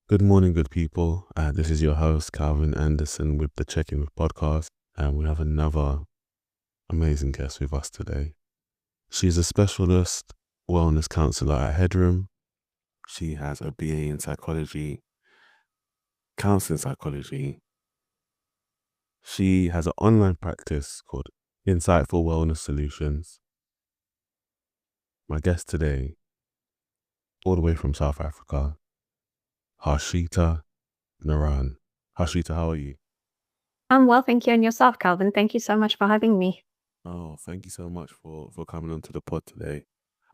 Good morning, good people. This is your host, Calvin Anderson, with the Check-In with podcast. And we have another amazing guest with us today. She's a specialist wellness counselor at Headroom. She has a BA in psychology, counseling psychology. She has an online practice called Insightful Wellness Solutions. My guest today, all the way from South Africa, Harsheeta Naran. Harsheeta, how are you? I'm well, thank you. And yourself, Calvin. Thank you so much for having me. Oh, thank you so much for coming onto the pod today.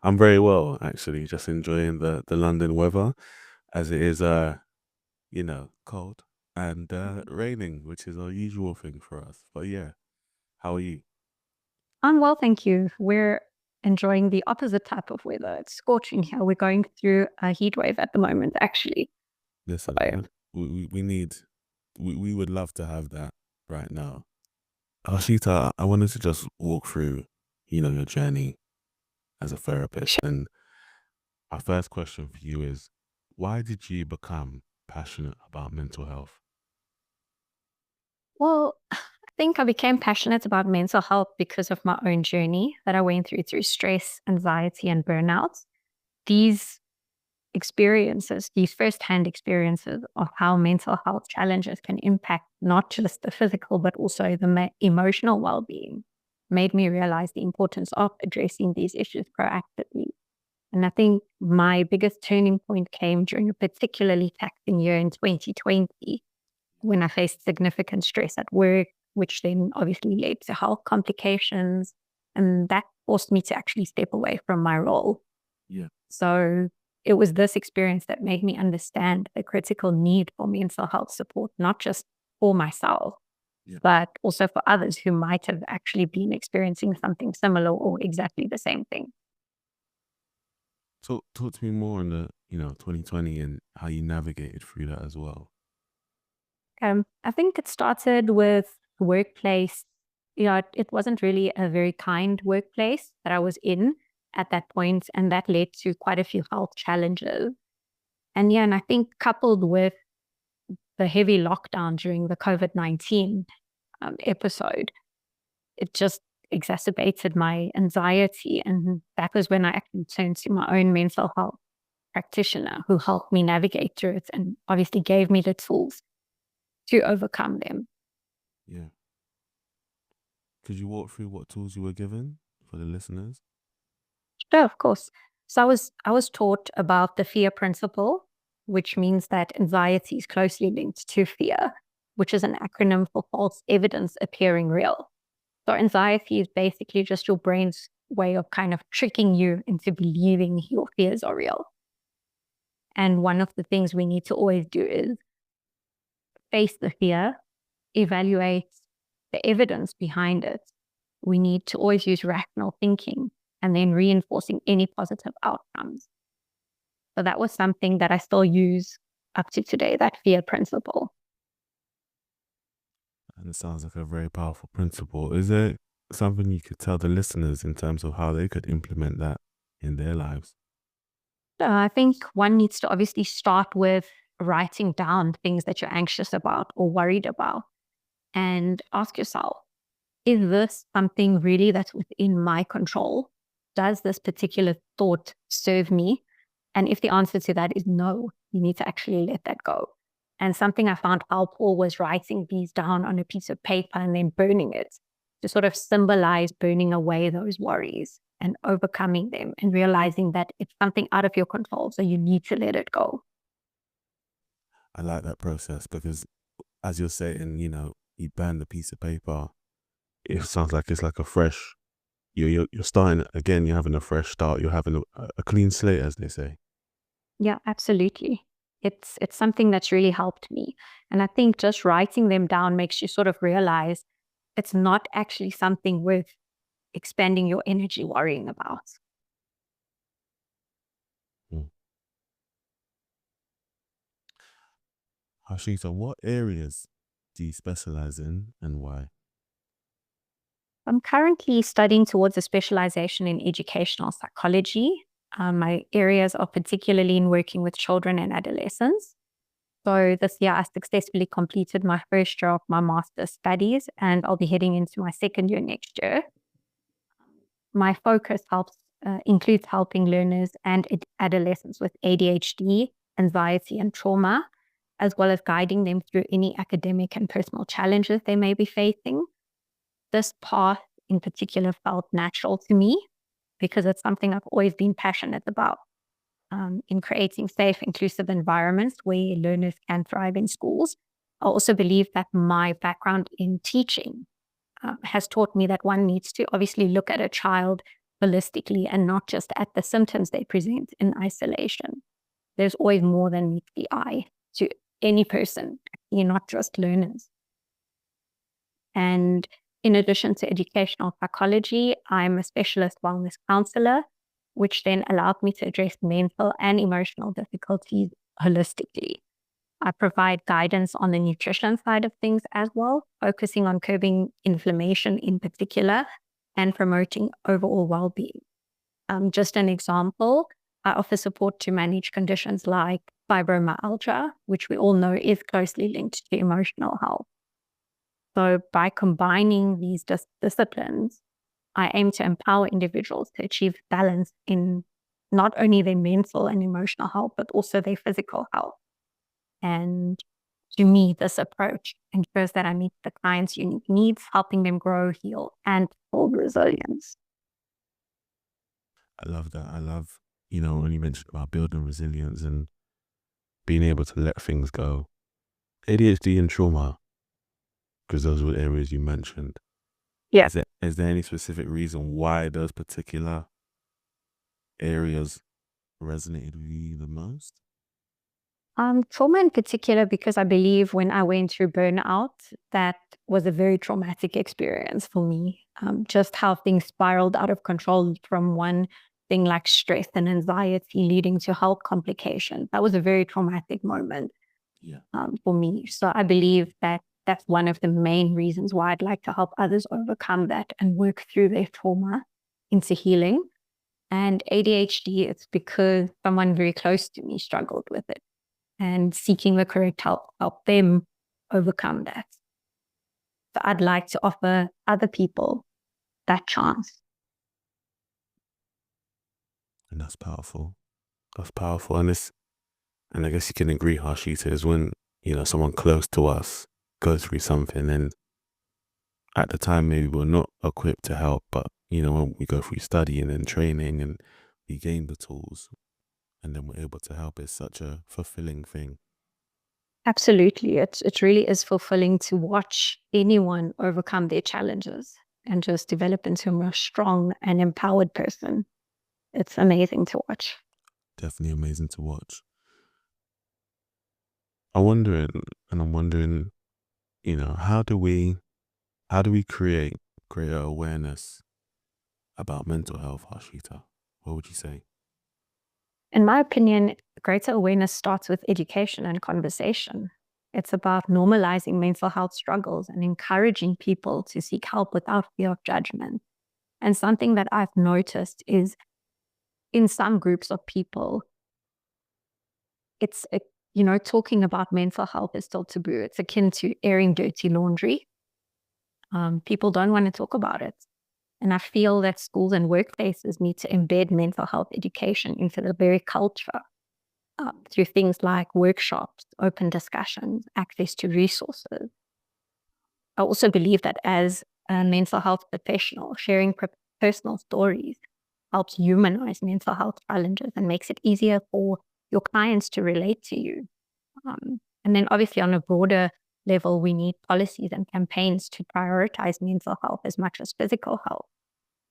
I'm very well, actually, just enjoying the London weather as it is cold and raining, which is a usual thing for us. But yeah, how are you? I'm well, thank you. We're enjoying the opposite type of weather. It's scorching here. We're going through a heat wave at the moment, actually. Listen, So, we would love to have that right now. Harshita, I wanted to just walk through, your journey as a therapist. And our first question for you is, why did you become passionate about mental health? well, I think I became passionate about mental health because of my own journey that I went through stress, anxiety, and burnout. These experiences, these firsthand experiences of how mental health challenges can impact not just the physical, but also the emotional well-being, made me realize the importance of addressing these issues proactively. And I think my biggest turning point came during a particularly taxing year in 2020 when I faced significant stress at work, which then obviously led to health complications. And that forced me to actually step away from my role. Yeah. So it was this experience that made me understand the critical need for mental health support, not just for myself, Yeah. but also for others who might have actually been experiencing something similar or exactly the same thing. Talk to me more on the 2020 and how you navigated through that as well. I think it started with workplace. It wasn't really a very kind workplace that I was in at that point, and that led to quite a few health challenges. And I think coupled with the heavy lockdown during the COVID-19 episode, it just exacerbated my anxiety. And that was when I actually turned to my own mental health practitioner who helped me navigate through it and obviously gave me the tools to overcome them. Yeah. Could you walk through what tools you were given for the listeners? Sure, of course. So I was taught about the fear principle, which means that anxiety is closely linked to fear, which is an acronym for false evidence appearing real. So anxiety is basically just your brain's way of kind of tricking you into believing your fears are real. And one of the things we need to always do is face the fear, evaluate the evidence behind it. We need to always use rational thinking and then reinforcing any positive outcomes. So that was something that I still use up to today, that fear principle. And it sounds like a very powerful principle. Is there something you could tell the listeners in terms of how they could implement that in their lives? So I think one needs to obviously start with writing down things that you're anxious about or worried about and ask yourself, is this something really that's within my control? Does this particular thought serve me? And if the answer to that is no, you need to actually let that go. And something I found helpful was writing these down on a piece of paper and then burning it to sort of symbolize burning away those worries and overcoming them and realizing that it's something out of your control. So you need to let it go. I like that process because, as you're saying, you burn the piece of paper. It sounds like it's like a fresh. You're starting again. You're having a fresh start. You're having a clean slate, as they say. Yeah, absolutely. It's something that's really helped me. And I think just writing them down makes you sort of realize it's not actually something worth expending your energy worrying about. Mm. Harshita, what areas do you specialize in and why? I'm currently studying towards a specialization in educational psychology. My areas are particularly in working with children and adolescents. So this year I successfully completed my first year of my master's studies, and I'll be heading into my second year next year. My focus includes helping learners and adolescents with ADHD, anxiety, and trauma, as well as guiding them through any academic and personal challenges they may be facing. This path in particular felt natural to me because it's something I've always been passionate about, in creating safe, inclusive environments where learners can thrive in schools. I also believe that my background in teaching has taught me that one needs to obviously look at a child holistically and not just at the symptoms they present in isolation. There's always more than meets the eye to any person, you're not just learners. And in addition to educational psychology, I'm a specialist wellness counselor, which then allowed me to address mental and emotional difficulties holistically. I provide guidance on the nutrition side of things as well, focusing on curbing inflammation in particular and promoting overall well-being. Just an example, I offer support to manage conditions like fibromyalgia, which we all know is closely linked to emotional health. So by combining these disciplines, I aim to empower individuals to achieve balance in not only their mental and emotional health, but also their physical health. And to me, this approach ensures that I meet the client's unique needs, helping them grow, heal, and build resilience. I love that. I love, when you mentioned about building resilience and being able to let things go. ADHD and trauma, because those were areas you mentioned. Yeah. Is there any specific reason why those particular areas resonated with you the most? Trauma in particular, because I believe when I went through burnout, that was a very traumatic experience for me. Just how things spiraled out of control from one thing like stress and anxiety leading to health complications. That was a very traumatic moment for me. So I believe that that's one of the main reasons why I'd like to help others overcome that and work through their trauma into healing. And ADHD, it's because someone very close to me struggled with it, and seeking the correct help them overcome that. So I'd like to offer other people that chance. And that's powerful. That's powerful. And I guess you can agree, Harsheeta, is when, someone close to us goes through something, and at the time maybe we're not equipped to help, but when we go through studying and training and we gain the tools and then we're able to help, it's such a fulfilling thing. Absolutely. It really is fulfilling to watch anyone overcome their challenges and just develop into a more strong and empowered person. It's amazing to watch. Definitely amazing to watch. I'm wondering, how do we create greater awareness about mental health, Harsheeta? What would you say? In my opinion, greater awareness starts with education and conversation. It's about normalising mental health struggles and encouraging people to seek help without fear of judgment. And something that I've noticed is in some groups of people, talking about mental health is still taboo. It's akin to airing dirty laundry. People don't want to talk about it. And I feel that schools and workplaces need to embed mental health education into the very culture, through things like workshops, open discussions, access to resources. I also believe that as a mental health professional, sharing personal stories helps humanize mental health challenges and makes it easier for your clients to relate to you. And then obviously on a broader level, we need policies and campaigns to prioritize mental health as much as physical health.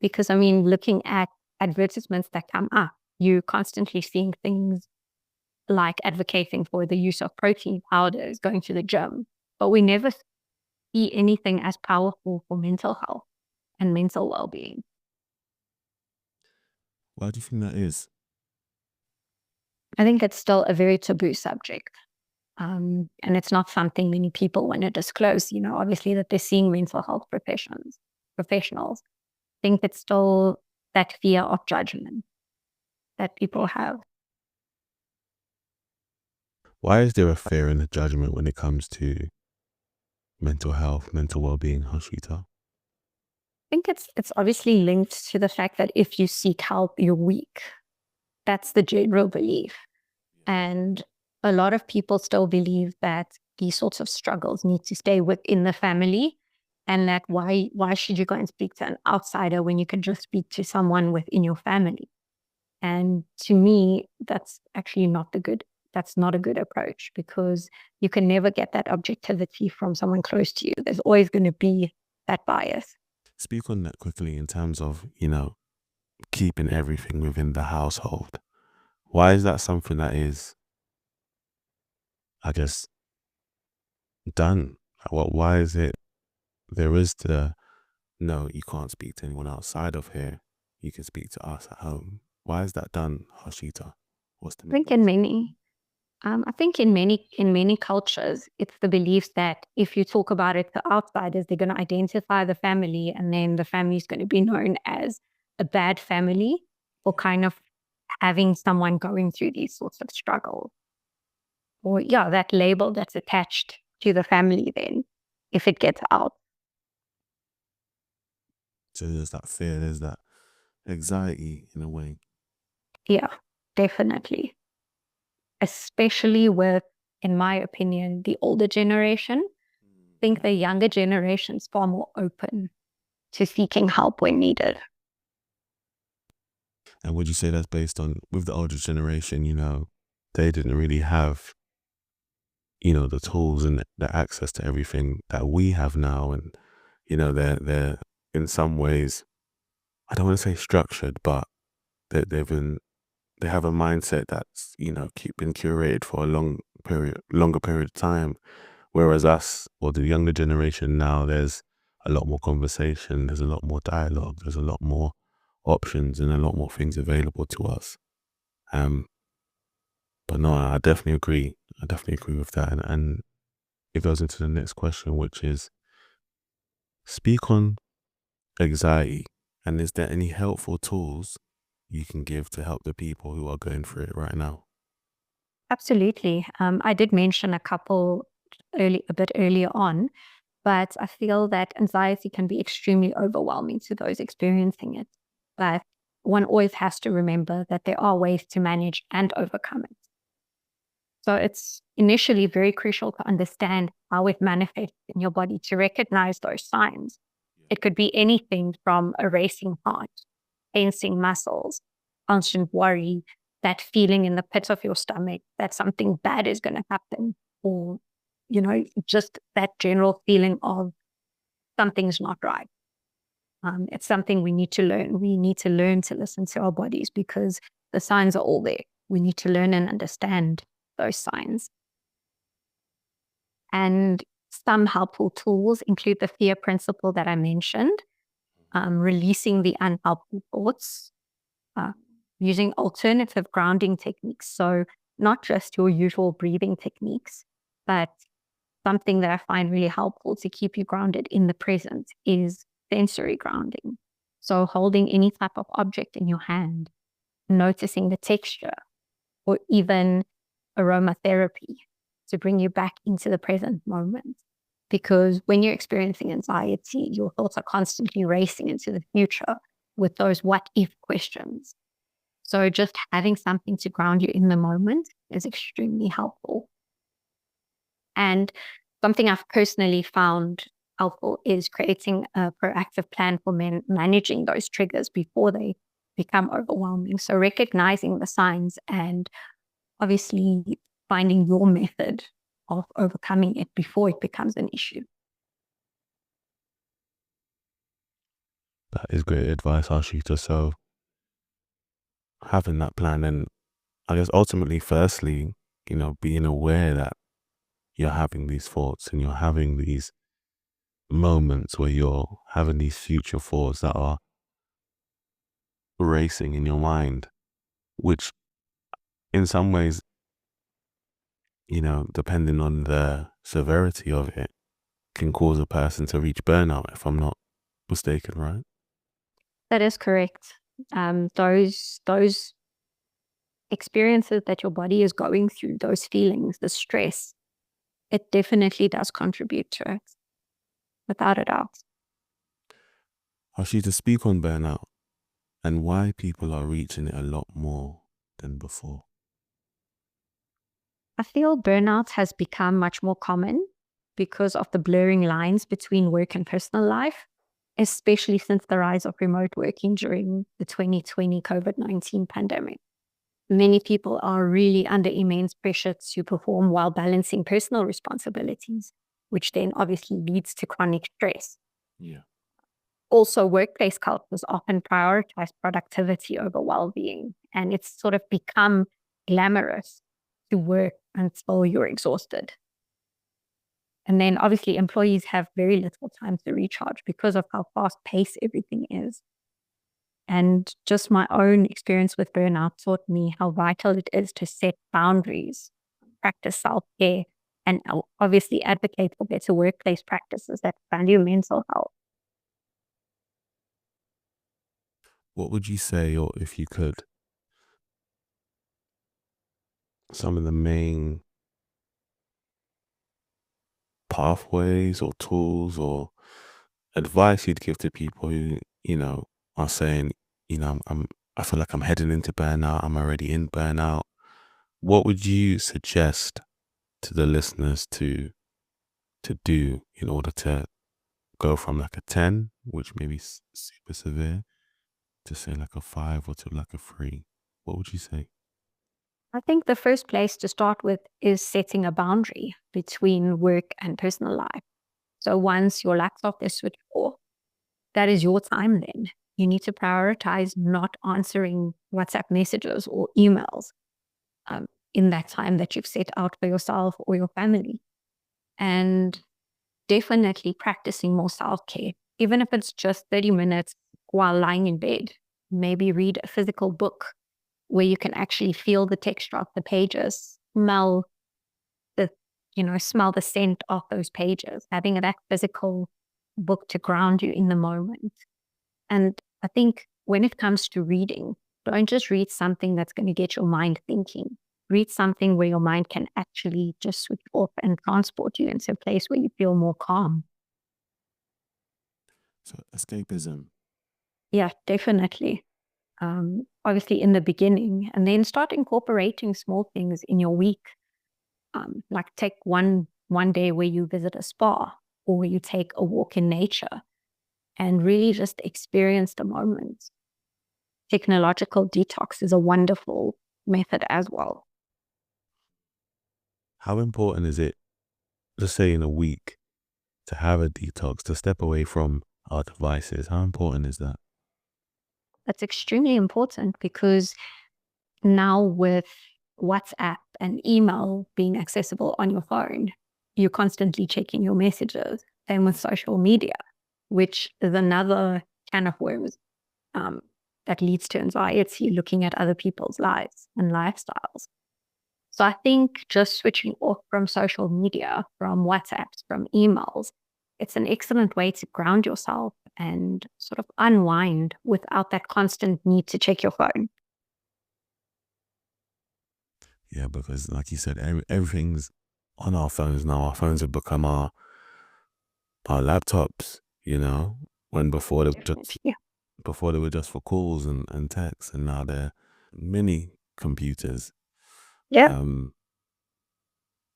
Because looking at advertisements that come up, you're constantly seeing things like advocating for the use of protein powders, going to the gym, but we never see anything as powerful for mental health and mental well-being. Why do you think that is? I think it's still a very taboo subject. And it's not something many people want to disclose, obviously that they're seeing mental health professionals. I think it's still that fear of judgment that people have. Why is there a fear and a judgment when it comes to mental health, mental well-being, Harsheeta? I think it's obviously linked to the fact that if you seek help, you're weak. That's the general belief. And a lot of people still believe that these sorts of struggles need to stay within the family, and that why should you go and speak to an outsider when you can just speak to someone within your family? And to me, that's actually that's not a good approach, because you can never get that objectivity from someone close to you. There's always going to be that bias. Speak on that quickly in terms of, keeping everything within the household. Why is that something that is, I guess, done? Why is it there is no, you can't speak to anyone outside of here. You can speak to us at home. Why is that done, Harsheeta? What's the I think in many I think in many cultures, it's the belief that if you talk about it to outsiders, they're going to identify the family, and then the family is going to be known as a bad family, or kind of having someone going through these sorts of struggles. Or yeah, that label that's attached to the family then, if it gets out. So there's that fear, there's that anxiety in a way. Yeah, definitely. Especially with, in my opinion, the older generation. I think the younger generation is far more open to seeking help when needed. And would you say that's based on, with the older generation, they didn't really have, the tools and the access to everything that we have now. And, they're in some ways, I don't want to say structured, but they have a mindset that's, been curated for a longer period of time. Whereas us, or the younger generation now, there's a lot more conversation, there's a lot more dialogue, there's a lot more options and a lot more things available to us. But no, I definitely agree. I definitely agree with that. And it goes into the next question, which is, speak on anxiety. And is there any helpful tools you can give to help the people who are going through it right now? Absolutely. I did mention a couple a bit earlier on, but I feel that anxiety can be extremely overwhelming to those experiencing it. But one always has to remember that there are ways to manage and overcome it. So it's initially very crucial to understand how it manifests in your body, to recognize those signs. It could be anything from a racing heart, tensing muscles, constant worry, that feeling in the pit of your stomach that something bad is going to happen, or, just that general feeling of something's not right. It's something we need to learn. We need to learn to listen to our bodies, because the signs are all there. We need to learn and understand those signs. And some helpful tools include the fear principle that I mentioned, releasing the unhelpful thoughts, using alternative grounding techniques. So not just your usual breathing techniques, but something that I find really helpful to keep you grounded in the present is sensory grounding. So holding any type of object in your hand, noticing the texture, or even aromatherapy to bring you back into the present moment. Because when you're experiencing anxiety, your thoughts are constantly racing into the future with those what if questions. So just having something to ground you in the moment is extremely helpful. And something I've personally found helpful is creating a proactive plan for managing those triggers before they become overwhelming. So recognizing the signs and obviously finding your method of overcoming it before it becomes an issue. That is great advice, Harsheeta. So having that plan, and I guess ultimately, firstly, being aware that you're having these thoughts and you're having these moments where you're having these future thoughts that are racing in your mind, which in some ways, depending on the severity of it, can cause a person to reach burnout, if I'm not mistaken, right? That is correct. Those experiences that your body is going through, those feelings, the stress, it definitely does contribute to it, without a doubt. Harsheeta, speak on burnout and why people are reaching it a lot more than before. I feel burnout has become much more common because of the blurring lines between work and personal life, especially since the rise of remote working during the 2020 COVID-19 pandemic. Many people are really under immense pressure to perform while balancing personal responsibilities, which then obviously leads to chronic stress. Yeah. Also, workplace cultures often prioritize productivity over well-being, and it's sort of become glamorous to work until you're exhausted. And then obviously employees have very little time to recharge because of how fast-paced everything is. And just my own experience with burnout taught me how vital it is to set boundaries, practice self-care, and obviously advocate for better workplace practices that value mental health. What would you say, or if you could, some of the main pathways or tools or advice you'd give to people who, are saying, I feel like I'm heading into burnout, I'm already in burnout. What would you suggest to the listeners to do in order to go from like a 10, which may be super severe, to say like a 5 or to like a 3? What would you say? I think the first place to start with is setting a boundary between work and personal life. So once your laptop is switched off, that is your time then. You need to prioritize not answering WhatsApp messages or emails in that time that you've set out for yourself or your family. And definitely practicing more self-care, even if it's just 30 minutes while lying in bed. Maybe read a physical book where you can actually feel the texture of the pages, the, smell the scent of those pages, having that physical book to ground you in the moment. And I think when it comes to reading, don't just read something that's going to get your mind thinking. Read something where your mind can actually just switch off and transport you into a place where you feel more calm. So escapism. Yeah, definitely. Obviously in the beginning, and then start incorporating small things in your week. Like take one day where you visit a spa or you take a walk in nature and really just experience the moment. Technological detox is a wonderful method as well. How important is it, let's say in a week, to have a detox, to step away from our devices? How important is that? That's extremely important because now with WhatsApp and email being accessible on your phone, you're constantly checking your messages. Same with social media, which is another can of worms that leads to anxiety, looking at other people's lives and lifestyles. So I think just switching off from social media, from WhatsApps, from emails, it's an excellent way to ground yourself and sort of unwind without that constant need to check your phone. Yeah, because like you said, everything's on our phones now. Our phones have become our laptops, when Definitely. before they were just for calls and texts, and now they're mini computers. Yeah.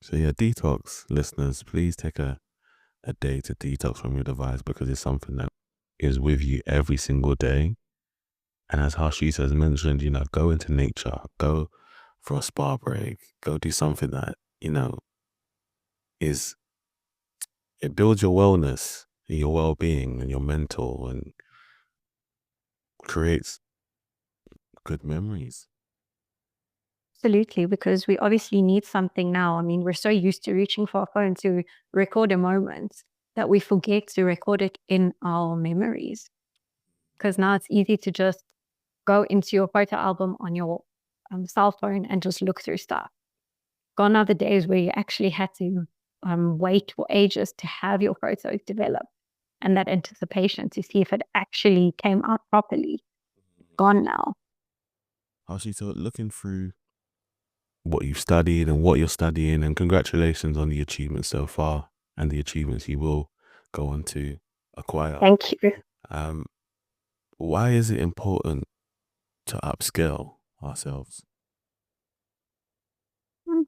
So yeah, detox, listeners, please take a day to detox from your device, because it's something that is with you every single day. And as Harsheeta has mentioned, go into nature, go for a spa break, go do something that, is, it builds your wellness, your well-being and your mental, and creates good memories. Absolutely, because we obviously need something now. I mean, we're so used to reaching for our phone to record a moment that we forget to record it in our memories. Because now it's easy to just go into your photo album on your cell phone and just look through stuff. Gone are the days where you actually had to wait for ages to have your photos develop and that anticipation to see if it actually came out properly. Gone now. Harsheeta, looking through what you've studied and what you're studying, and congratulations on the achievements so far and the achievements you will go on to acquire. Thank you. Why is it important to upscale ourselves? Mm.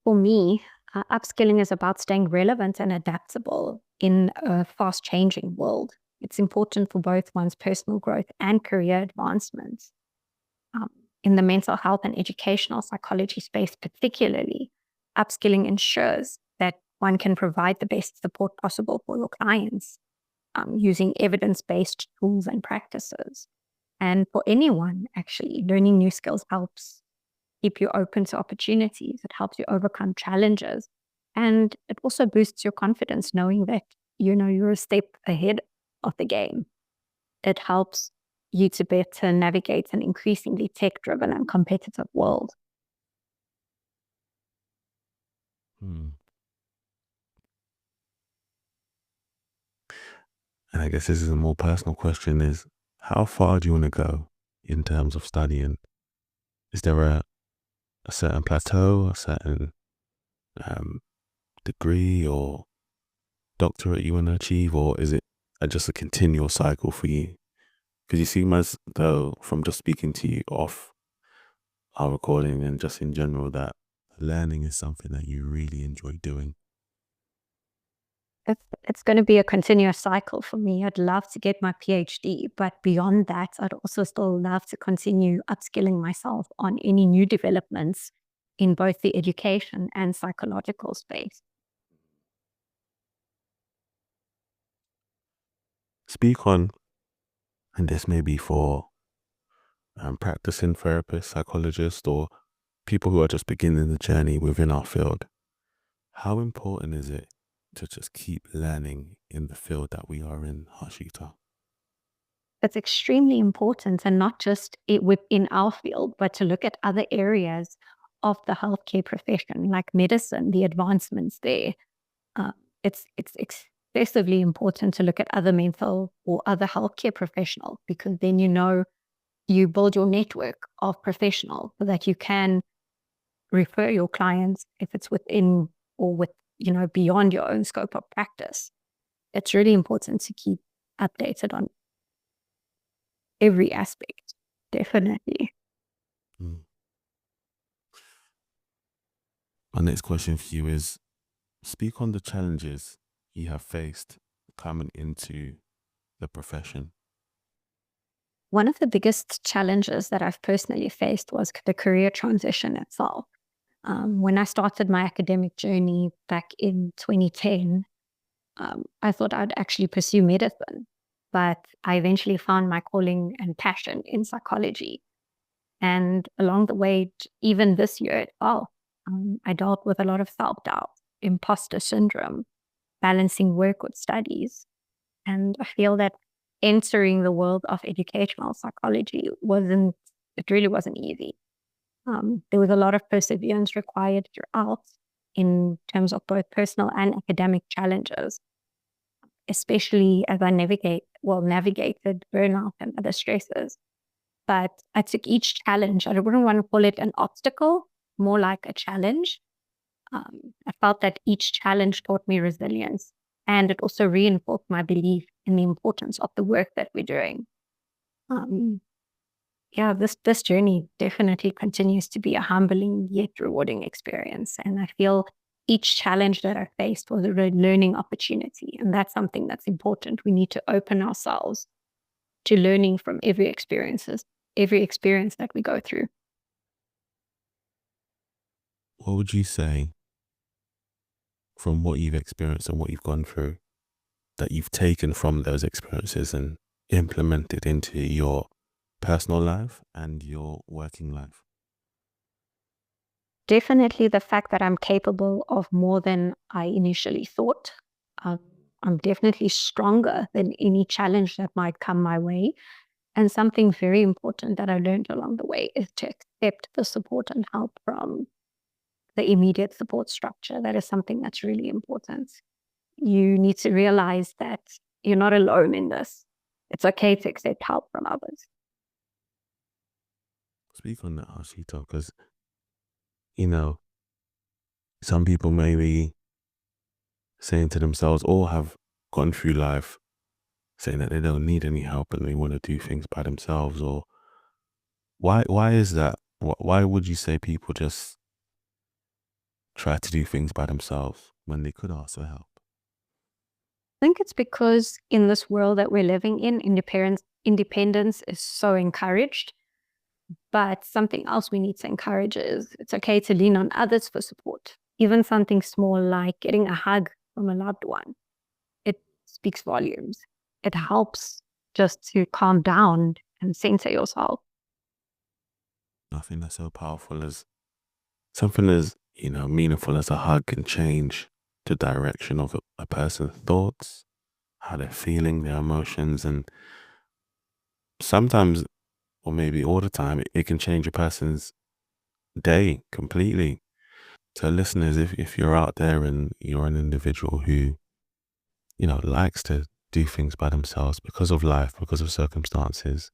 For me, upskilling is about staying relevant and adaptable in a fast changing world. It's important for both one's personal growth and career advancement. Um, in the mental health and educational psychology space, particularly, upskilling ensures that one can provide the best support possible for your clients using evidence based tools and practices. And for anyone, actually, learning new skills helps keep you open to opportunities. It helps you overcome challenges. And it also boosts your confidence knowing that, you're a step ahead of the game. It helps you to better navigate an increasingly tech driven and competitive world. Hmm. And I guess this is a more personal question, is how far do you want to go in terms of studying? Is there a certain plateau, a certain degree or doctorate you want to achieve, or is it just a continual cycle for you? Because you seem as though, from just speaking to you off our recording and just in general, that learning is something that you really enjoy doing. It's going to be a continuous cycle for me. I'd love to get my PhD, but beyond that, I'd also still love to continue upskilling myself on any new developments in both the education and psychological space. Speak on, and this may be for practicing therapists, psychologists, or people who are just beginning the journey within our field. How important is it to just keep learning in the field that we are in, Harsheeta? It's extremely important, and not just within our field, but to look at other areas of the healthcare profession, like medicine, the advancements there. Uh, it's excessively important to look at other mental or other healthcare professionals, because then you build your network of professionals so that you can refer your clients if it's within or beyond your own scope of practice. It's really important to keep updated on every aspect, definitely. Mm. My next question for you is, speak on the challenges you have faced coming into the profession. One of the biggest challenges that I've personally faced was the career transition itself. When I started my academic journey back in 2010, I thought I'd actually pursue medicine, but I eventually found my calling and passion in psychology. And along the way, even this year, I dealt with a lot of self doubt, imposter syndrome, balancing work with studies. And I feel that entering the world of educational psychology it really wasn't easy. There was a lot of perseverance required throughout in terms of both personal and academic challenges, especially as I navigated burnout and other stresses. But I took each challenge, I wouldn't want to call it an obstacle, more like a challenge. I felt that each challenge taught me resilience, and it also reinforced my belief in the importance of the work that we're doing. This journey definitely continues to be a humbling yet rewarding experience. And I feel each challenge that I faced was a learning opportunity. And that's something that's important. We need to open ourselves to learning from every experience that we go through. What would you say, from what you've experienced and what you've gone through, that you've taken from those experiences and implemented into your personal life and your working life? Definitely the fact that I'm capable of more than I initially thought. Um, I'm definitely stronger than any challenge that might come my way. And something very important that I learned along the way is to accept the support and help from the immediate support structure. That is something that's really important. You need to realize that you're not alone in this. It's okay to accept help from others. Speak on that, Harsheeta, because you know, some people may be saying to themselves or have gone through life saying that they don't need any help and they want to do things by themselves. Or why is that? Why would you say people just try to do things by themselves when they could ask for help? I think it's because in this world that we're living in, independence is so encouraged. But something else we need to encourage is it's okay to lean on others for support. Even something small like getting a hug from a loved one. It speaks volumes. It helps just to calm down and center yourself. Nothing that's so powerful as something as, meaningful as a hug can change the direction of a person's thoughts, how they're feeling, their emotions, and sometimes, or maybe all the time, it can change a person's day completely. So listeners, if you're out there and you're an individual who, likes to do things by themselves because of life, because of circumstances,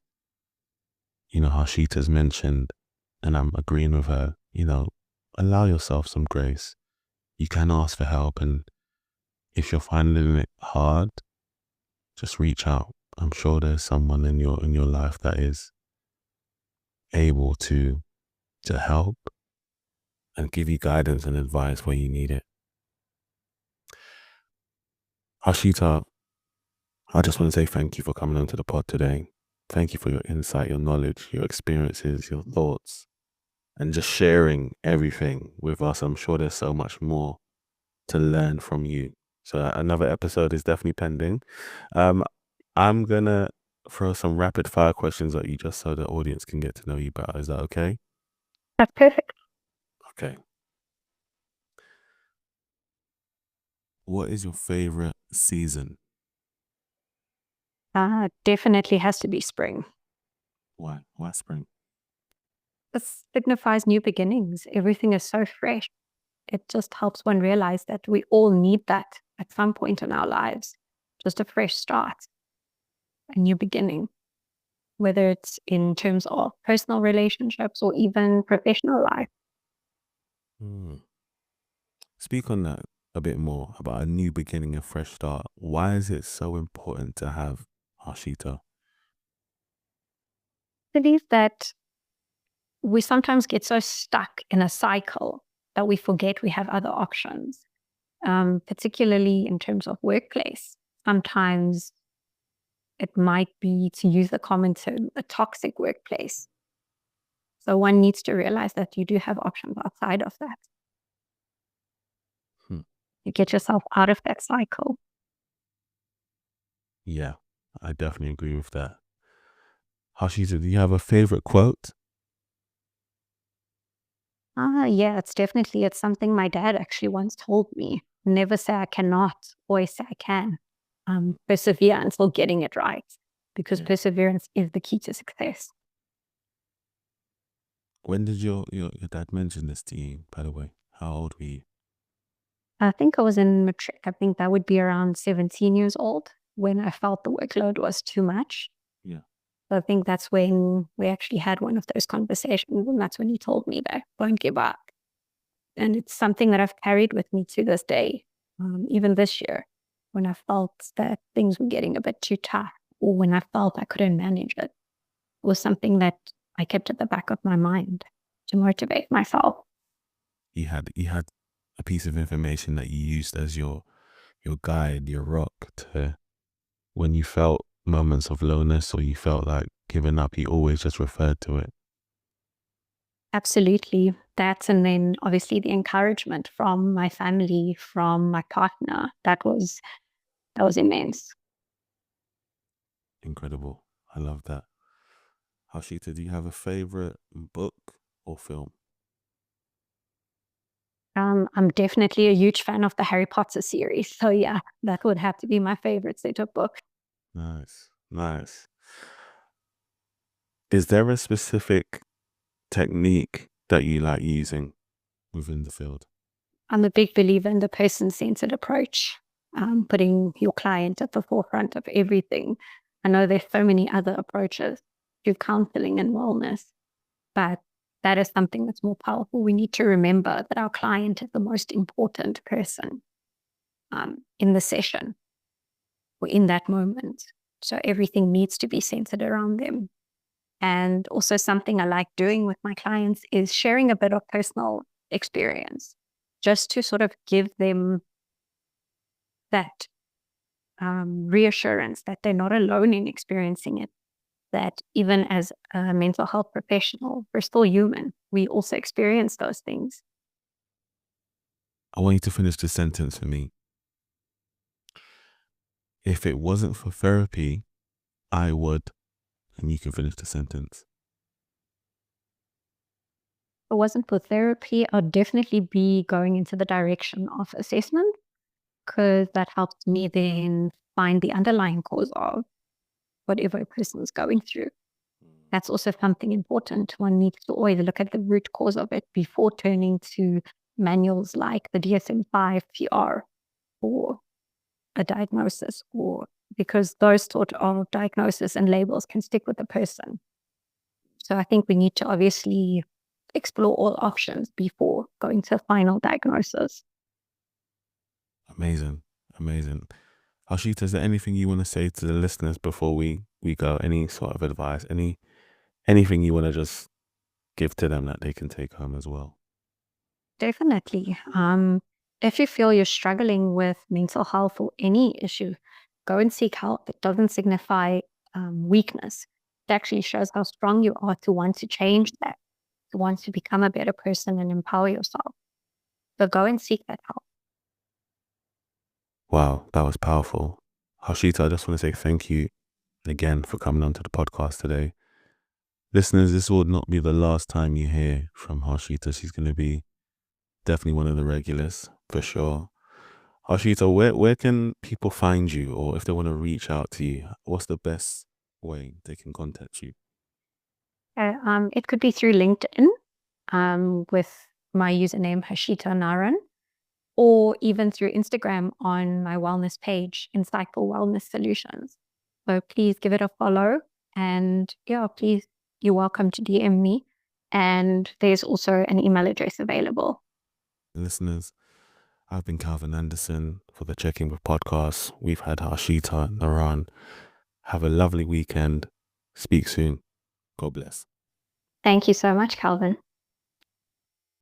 Harsheeta's mentioned, and I'm agreeing with her, allow yourself some grace. You can ask for help, and if you're finding it hard, just reach out. I'm sure there's someone in your life that is able to help and give you guidance and advice where you need it. Harsheeta, I just want to say thank you for coming onto the pod today. Thank you for your insight, your knowledge, your experiences, your thoughts, and just sharing everything with us. I'm sure there's so much more to learn from you. So another episode is definitely pending. I'm gonna throw some rapid fire questions at you just so the audience can get to know you better. Is that okay? That's perfect. Okay. What is your favorite season? Definitely has to be spring. Why? Why spring? It signifies new beginnings. Everything is so fresh. It just helps one realize that we all need that at some point in our lives. Just a fresh start, a new beginning, whether it's in terms of personal relationships or even professional life. Hmm. Speak on that a bit more about a new beginning, a fresh start. Why is it so important to have Harsheeta? I believe that we sometimes get so stuck in a cycle that we forget we have other options, particularly in terms of workplace. Sometimes it might be, to use the common term, a toxic workplace. So one needs to realize that you do have options outside of that. Hmm. You get yourself out of that cycle. Yeah, I definitely agree with that. Harsheeta, do you have a favorite quote? Yeah, it's something my dad actually once told me. Never say I cannot, always say I can. Persevere until getting it right, because Yeah. perseverance is the key to success. When did your dad mention this to you, by the way? How old were you? I think I was in matric. I think that would be around 17 years old when I felt the workload was too much. Yeah. So I think that's when we actually had one of those conversations. And that's when he told me that don't give up. And it's something that I've carried with me to this day, even this year, when I felt that things were getting a bit too tough or when I felt I couldn't manage it. It was something that I kept at the back of my mind to motivate myself. You had a piece of information that you used as your guide, your rock to when you felt moments of lowness or you felt like giving up, you always just referred to it. Absolutely. That, and then obviously the encouragement from my family, from my partner, that was immense. Incredible. I love that. Harsheeta, do you have a favorite book or film? I'm definitely a huge fan of the Harry Potter series. So yeah, that would have to be my favorite set of books. Nice. Nice. Is there a specific technique that you like using within the field? I'm a big believer in the person-centered approach, putting your client at the forefront of everything. I know there's so many other approaches to counseling and wellness, but that is something that's more powerful. We need to remember that our client is the most important person in the session or in that moment. So everything needs to be centered around them. And also something I like doing with my clients is sharing a bit of personal experience, just to sort of give them that reassurance that they're not alone in experiencing it, that even as a mental health professional, we're still human. We also experience those things. I want you to finish the sentence for me. If it wasn't for therapy, I would, and you can finish the sentence. If it wasn't for therapy, I'd definitely be going into the direction of assessment, because that helps me then find the underlying cause of whatever a person is going through. That's also something important. One needs to always look at the root cause of it before turning to manuals like the DSM-5 PR or a diagnosis, or because those sort of diagnosis and labels can stick with the person. So I think we need to obviously explore all options before going to a final diagnosis. Amazing. Harsheeta, is there anything you want to say to the listeners before we go? Any sort of advice? Anything you want to just give to them that they can take home as well? Definitely. If you feel you're struggling with mental health or any issue, go and seek help. It doesn't signify weakness. It actually shows how strong you are to want to change that, to want to become a better person and empower yourself. So go and seek that help. Wow, that was powerful. Harsheeta, I just want to say thank you again for coming onto the podcast today. Listeners, this will not be the last time you hear from Harsheeta. She's going to be definitely one of the regulars for sure. Harsheeta, where can people find you, or if they want to reach out to you, what's the best way they can contact you? It could be through LinkedIn with my username Harsheeta Naran, or even through Instagram on my wellness page, Insightful Wellness Solutions. So please give it a follow, and yeah, please, you're welcome to DM me. And there's also an email address available. Listeners, I've been Calvin Anderson for the Checking with podcast. We've had Harsheeta Naran. Have a lovely weekend. Speak soon. God bless. Thank you so much, Calvin.